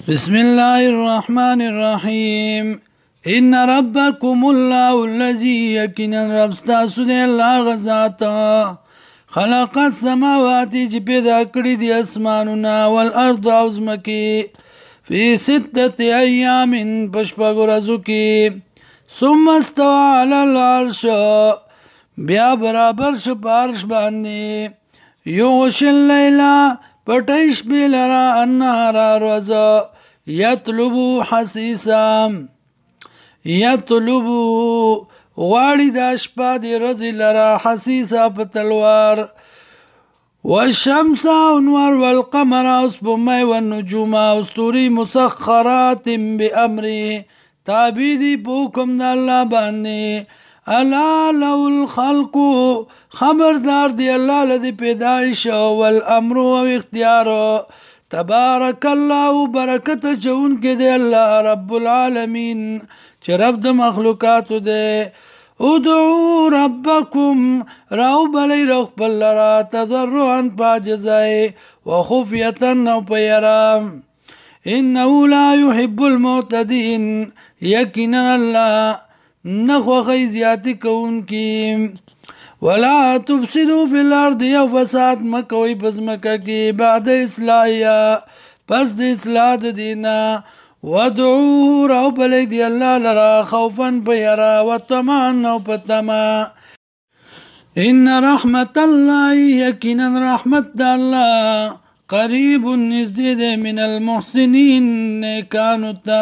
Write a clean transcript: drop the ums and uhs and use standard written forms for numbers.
بسم الله الرحمن الرحيم إن ربكم الله الذي يقينا رب ستاسو دی الله غزات خلق السماوات چې پیدا کړی دي اسمانونه والارض او ځمکې في 6 أيام پشپږو ورځو کې ثم استوى على العرش بیا برابر شو پارش باندې یغش الليل پټیش بلرا النهار روزا یطلبو حسیسا یطلبو غواړي د شپه د ورځې لرا حسیسا په تلوار والشمس انوار والقمر اسبومي والنجوم اسطوري مسخرات بأمره تابع دي په حکم د الله باندې الا له الخلق خبردار دی الله لدی پیدائش والامر و اختیار تبارک الله برکت چون کې دی الله رب العالمین چې رب د مخلوقات دی ادعوا ربکم راو بلی رخ بلرا تضرعا باجزای وخفیتا نو پیرام انه لا يحب المعتدین یقینا الله نخوخی زیادی کون کی ولا تفسدوا في الارض یو فساد مکوی بزمکا کی بعد اصلاحیا پس د اصلاح دینا ودعوه راو بلی دی اللہ لرا خوفا بیرا وطمعا نو پتما ان رحمت اللہ یقینا رحمت دا اللہ قریب نزدید من المحسنین نیکانو تا